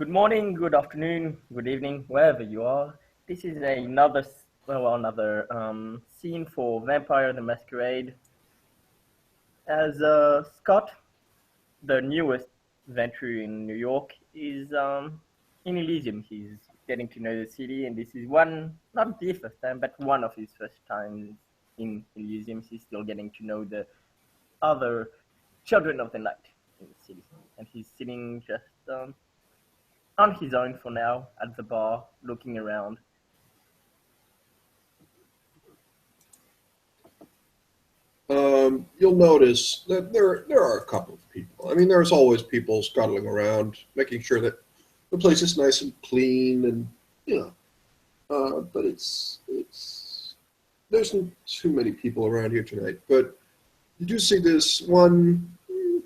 Good morning, good afternoon, good evening, wherever you are. This is another scene for Vampire the Masquerade. As Scott, the newest venture in New York, is in Elysium. He's getting to know the city, and this is not the first time, but one of his first times in Elysium. He's still getting to know the other children of the night in the city, and he's sitting just on his own for now at the bar, looking around. You'll notice that there are a couple of people. I mean, there's always people scuttling around, making sure that the place is nice and clean, and you know. But it's there's not too many people around here tonight. But you do see this one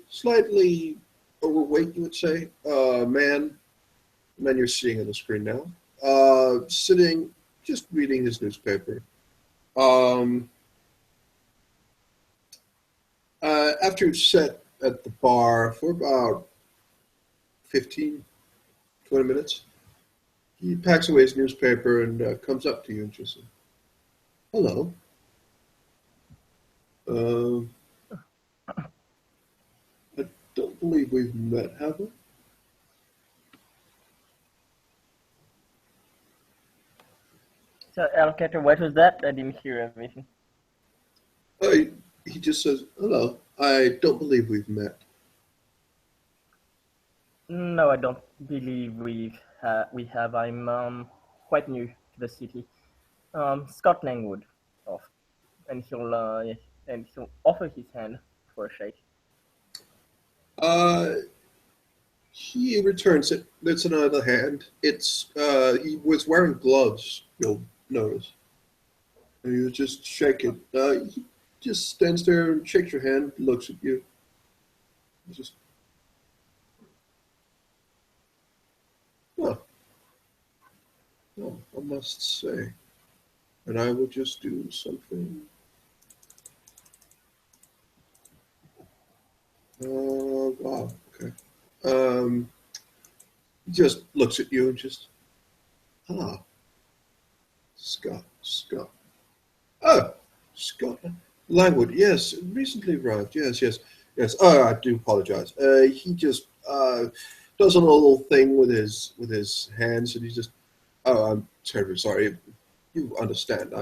slightly overweight, you would say, man you're seeing on the screen now, sitting just reading his newspaper. Um, After you've sat at the bar for about 15, 20 minutes, he packs away his newspaper and comes up to you and just says, "Hello. Uh, I don't believe we've met, have we?" So, Alligator, what was that? I didn't hear everything. Uh, he just says, "Hello. I don't believe we've met." No, I don't believe we have. I'm quite new to the city. Scott Langwood, off, and he'll offer his hand for a shake. Uh, he returns it. That's another hand. He was wearing gloves, you'll notice. And he was just shaking. He just stands there and shakes your hand, looks at you. He's just, oh, I must say. And I will just do something. Wow, okay. Um, he just looks at you and just, ah, Scott. Oh, Scott Langwood, yes, recently arrived. Yes. Oh, I do apologize. He just does a little thing with his hands, and he just. Oh, I'm terribly sorry. You understand.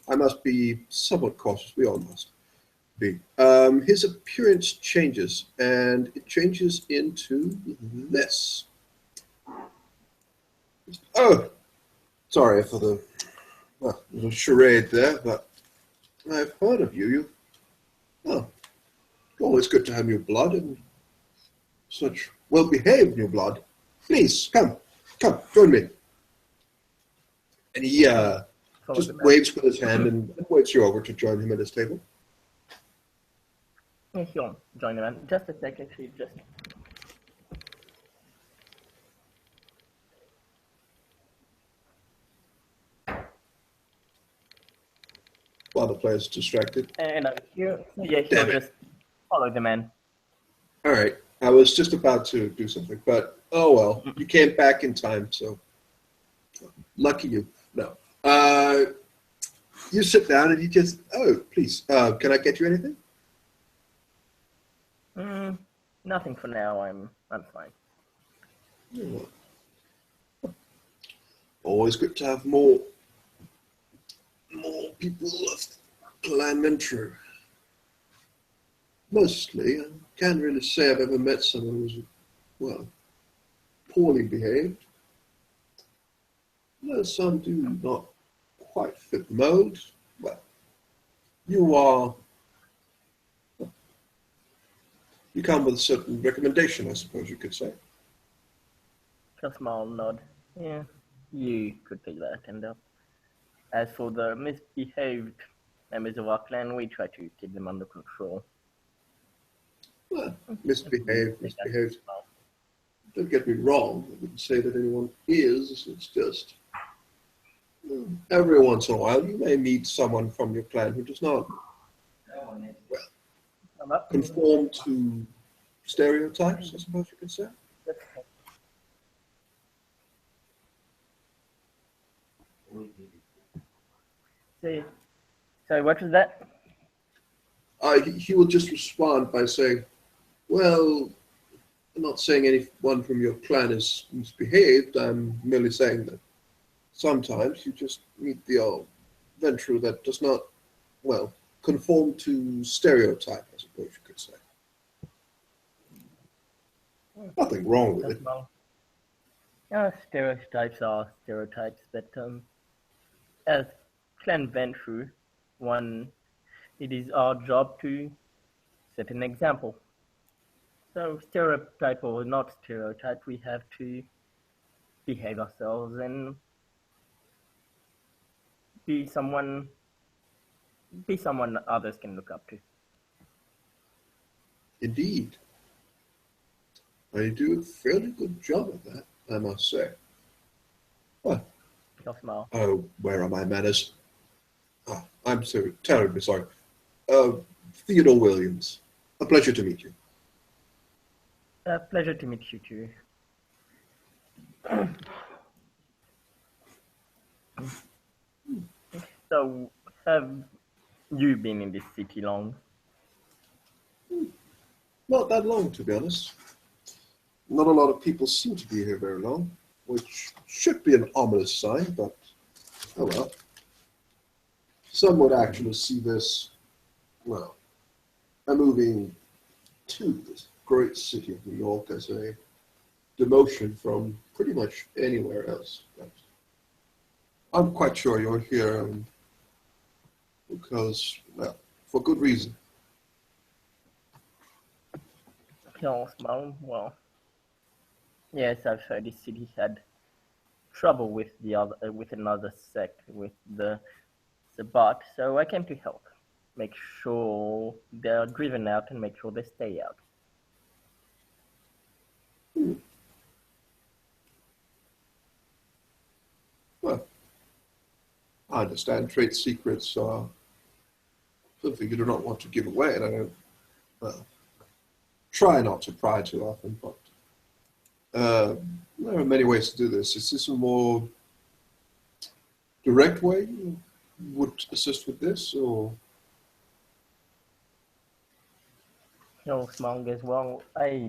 I must be somewhat cautious. We all must be. His appearance changes, and it changes into this. Oh, sorry for the little charade there, but I've heard of you. Oh, always good to have new blood, and such well-behaved new blood. Please, come, join me. And he Follow just the man. waves with his hand and waits you over to join him at his table. And he'll join the man. Just a second, just. While the player's distracted. And I'm here. Yeah, he'll Damn it. just follow the man. All right. I was just about to do something, but oh well. You came back in time, so lucky you. No. You sit down and he just, oh, please, can I get you anything? Nothing for now. I'm fine. Oh, always good to have more people of clan and true. Mostly, I can't really say I've ever met someone who's, well, poorly behaved. Though some do not quite fit the mold. Well, you are, you come with a certain recommendation, I suppose you could say. A small nod. Yeah, you could take that. And as for the misbehaved members of our clan, we try to keep them under control. Well, Take misbehaved. that. Don't get me wrong, I wouldn't say that anyone is. It's just every once in a while you may meet someone from your clan who does not, well, conform to stereotypes, I suppose you could say. Say, sorry, what was that? He will just respond by saying, "Well, I'm not saying anyone from your clan is misbehaved. I'm merely saying that sometimes you just meet the old venture that does not, well, conform to stereotype, I suppose you could say. Nothing wrong with That's it. wrong. Yeah, stereotypes are stereotypes, but as clan venture, one, it is our job to set an example. So stereotype or not stereotype, we have to behave ourselves and be someone be someone others can look up to. Indeed, I do a fairly good job of that, I must say. Well, He'll smile. oh, where are my manners? Ah, I'm so terribly sorry. Uh, Theodore Williams. A pleasure to meet you. Pleasure to meet you too. So, have you been in this city long? Not that long, to be honest. Not a lot of people seem to be here very long, which should be an ominous sign, but oh well. Some would actually see this, well, I'm moving to this great city of New York as a demotion from pretty much anywhere else. But I'm quite sure you're here because, well, for good reason. He'll smile. Well, yes, I've heard this city had trouble with the other, with another sect, with the Sabbat. So I came to help, make sure they're driven out and make sure they stay out. Hmm. Well, I understand trade secrets are something you do not want to give away, and I don't, well, try not to pry too often, but there are many ways to do this. Is this a more direct way you would assist with this, or? He'll smile as well. I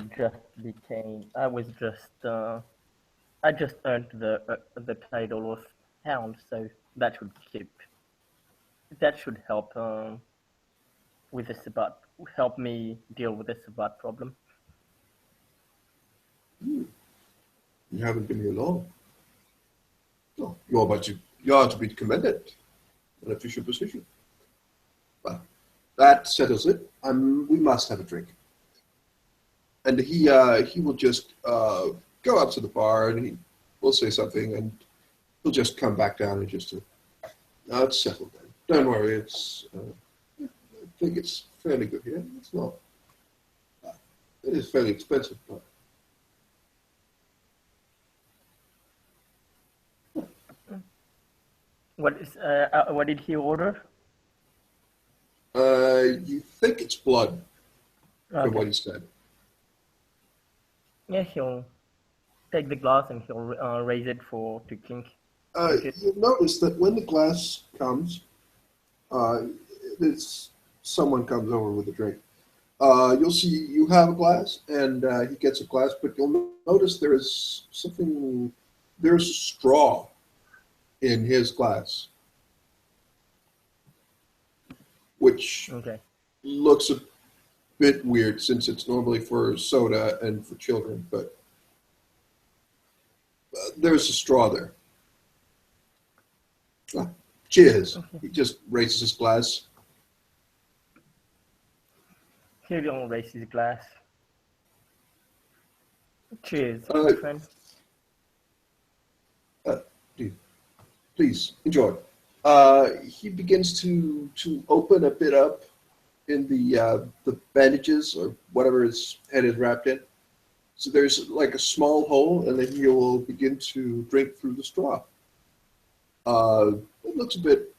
was just, I just earned the title of Hound, so that should keep, that should help with the Sabbat, help me deal with the Sabbat problem. Hmm, you haven't been here long. No, you are to be commended. An official position. Well, that settles it. We must have a drink. And he will just go up to the bar and he will say something and he'll just come back down and just it's settled then. Don't worry, I think it's fairly good here. It's not. It is fairly expensive, but What did he order? you think it's blood from what Okay. he said. Yeah, he'll take the glass and he'll raise it for to clink it. You'll notice that when the glass comes, uh, it's someone comes over with a drink. You'll see you have a glass, and he gets a glass, but you'll notice there is something. There's a straw in his glass, which Okay. looks a bit weird since it's normally for soda and for children. But there's a straw there. Ah, cheers. Okay. He just raises his glass. He'll raise his glass. Cheers, Uh, my friend. uh, please enjoy. He begins to open a bit up in the bandages or whatever his head is wrapped in. So there's like a small hole, and then he will begin to drink through the straw. It looks a bit.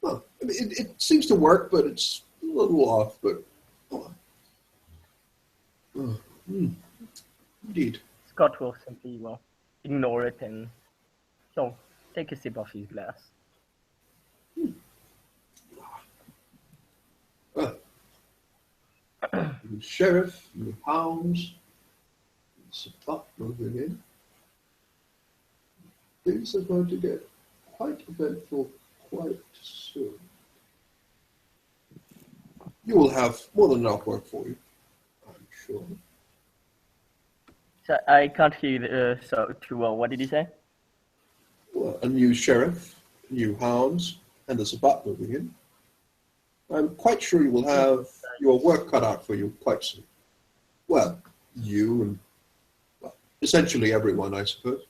Well, I mean, it seems to work, but it's a little off. But oh, indeed. Scott will simply, well, ignore it and he'll take a sip of his glass. Well, new sheriff, new hounds, some up moving in. Things are going to get quite eventful quite soon. You will have more than enough work for you, I'm sure. So I can't hear so too well. What did you say? Well, a new sheriff, new hounds, and there's a butt moving in. I'm quite sure you will have your work cut out for you quite soon. Well, you and well, essentially everyone, I suppose.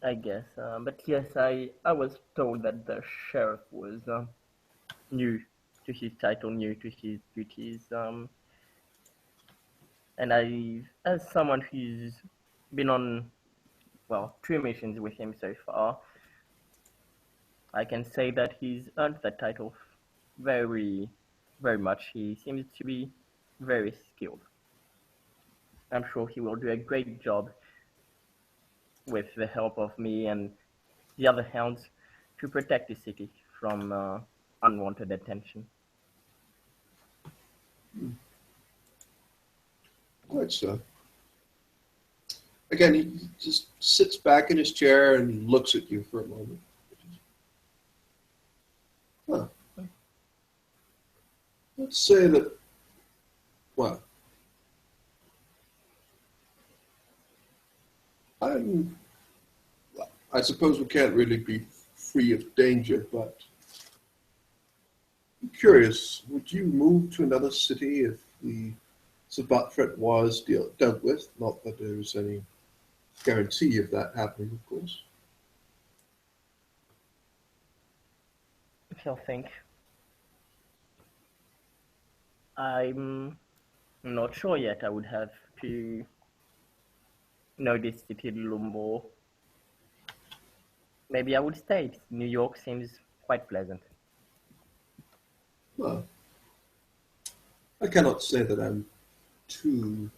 I guess. But yes, I was told that the sheriff was new to his title, new to his duties. And as someone who's been on, well, 2 missions with him so far, I can say that he's earned that title very, very much. He seems to be very skilled. I'm sure he will do a great job with the help of me and the other hounds to protect the city from unwanted attention. Quite so. Again, he just sits back in his chair and looks at you for a moment. Well, let's say that, well, I'm, well, I suppose we can't really be free of danger, but I'm curious, would you move to another city if the Sabat threat was dealt with? Not that there's any guarantee of that happening, of course. If you'll think, I'm not sure yet. I would have to know this city a little more. Maybe I would stay. New York seems quite pleasant. Well, I cannot say that I'm too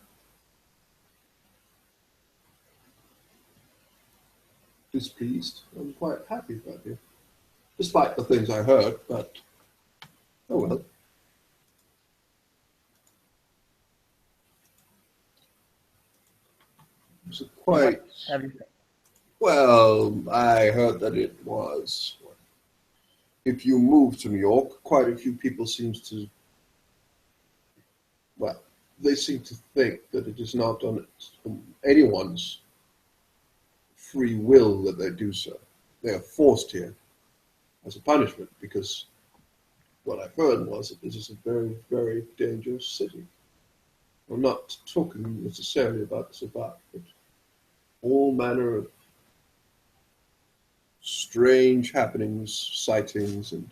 displeased. I'm quite happy about you, despite the things I heard, but oh well. It's a quite, Have you? well, I heard that it was, if you move to New York, quite a few people seems to, well, they seem to think that it is not on anyone's free will that they do so. They are forced here as a punishment because what I've heard was that this is a very, very dangerous city. I'm not talking necessarily about the Sabat, but all manner of strange happenings, sightings, and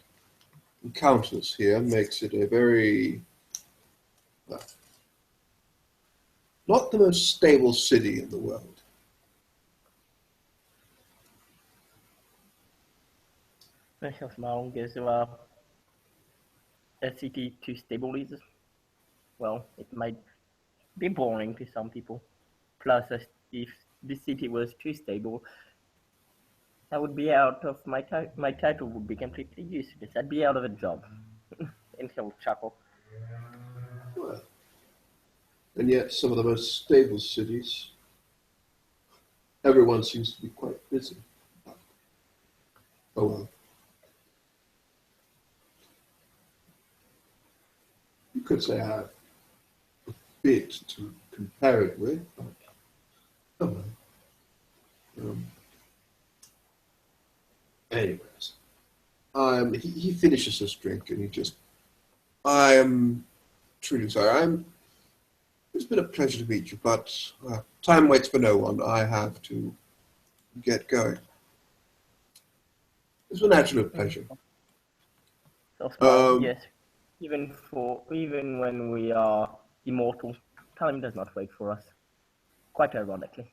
encounters here makes it a very, well, not the most stable city in the world. He'll smile and goes, a city too stable is, well, it might be boring to some people. Plus, if the city was too stable, I would be out of my title would be completely useless. I'd be out of a job. And he'll chuckle. Well, and yet some of the most stable cities, everyone seems to be quite busy. Oh well. You could say I have a bit to compare it with, but oh well. Anyways, he finishes his drink and he just, I am truly sorry. It's been a pleasure to meet you, but time waits for no one. I have to get going. It's an absolute pleasure. So smile, yes. Even when we are immortal, time does not wait for us. Quite ironically.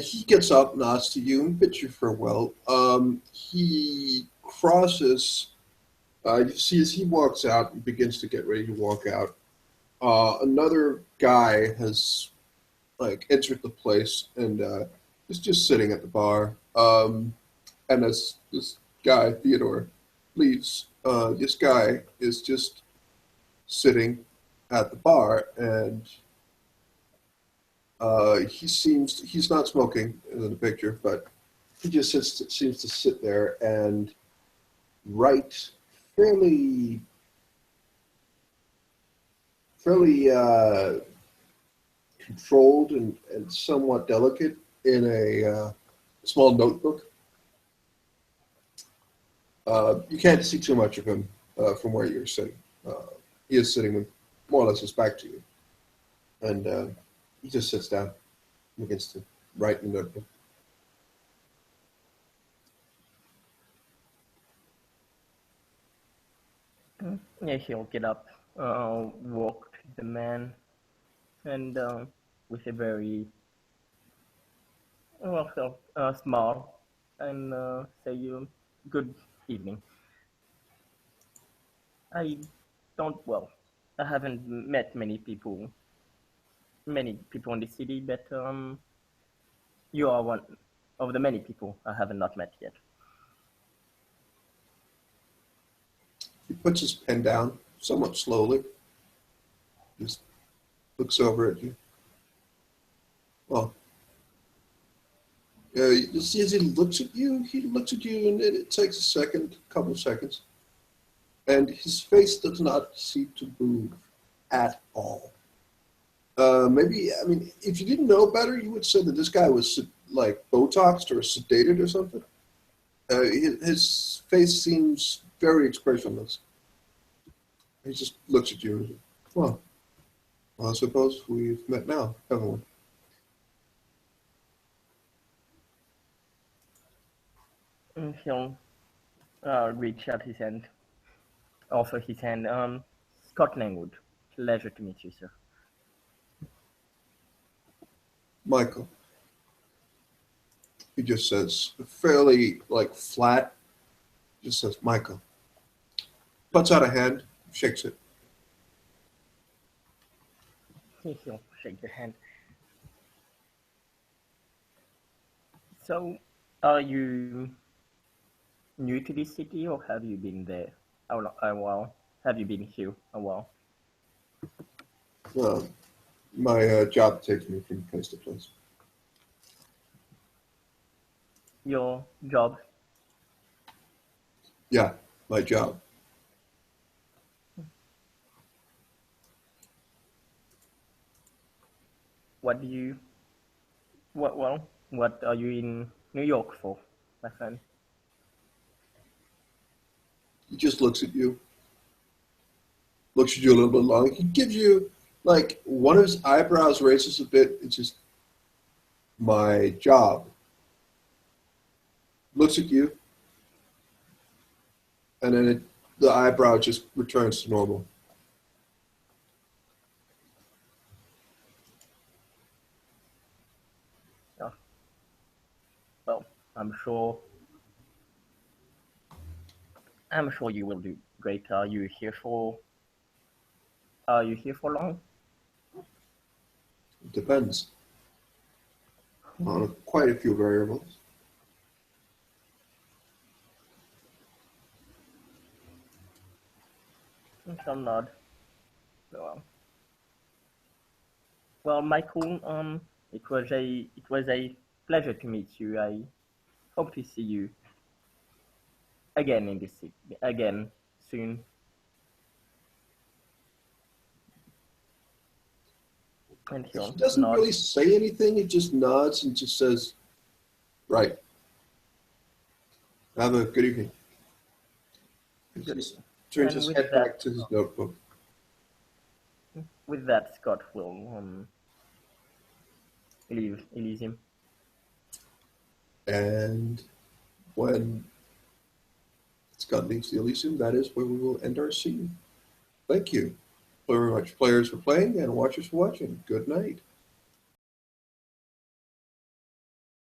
He gets up, nods to you, and bids you farewell. He crosses. You see, as he walks out and begins to get ready to walk out, Another guy has like entered the place and is just sitting at the bar. And as this guy Theodore leaves, this guy is just sitting at the bar, and he's not smoking in the picture, but he just seems to sit there and write fairly fairly controlled and somewhat delicate in a small notebook. You can't see too much of him from where you're sitting. He is sitting with more or less his back to you, and he just sits down and begins to write in the notebook. Yeah, he'll get up, walk to the man, and with a very smile, and say, "Good evening. I don't well. I haven't met many people in the city, but you are one of the many people I have not met yet." He puts his pen down somewhat slowly, just looks over at you. Well, you see as he looks at you, and it takes a second, a couple of seconds, and his face does not seem to move at all. Maybe, I mean, if you didn't know better, you would say that this guy was like Botoxed or sedated or something. His face seems very expressionless. He just looks at you and says, well, I suppose we've met now, haven't we? And he'll reach out his hand, offer his hand. Scott Langwood, pleasure to meet you, sir. Michael. He just says, fairly like flat, just says, Michael. Puts out a hand, shakes it. He'll shake your hand. So, are you new to this city, or have you been there a while? Have you been here a while? Uh, my job takes me from place to place. Your job? Yeah, my job. What do you? What? Well, what are you in New York for, my friend? He just looks at you a little bit long. He gives you like one of his eyebrows raises a bit. It's just my job. Looks at you, and then the eyebrow just returns to normal. Oh, well, I'm sure. I'm sure you will do great. Are you here for? Are you here for long? It depends on quite a few variables. Some nod. Well, well, Michael. It was a pleasure to meet you. I hope to see you again in this city again soon. And He he'll doesn't nod. really say anything. He just nods and just says, "Right. Have a good evening." He Good just evening. turns And his head back to his notebook. with that, Scott will leave Elysium. And when Scott leaves the Elysium, that is where we will end our scene. Thank you very much, players, for playing, and watchers for watching. Good night.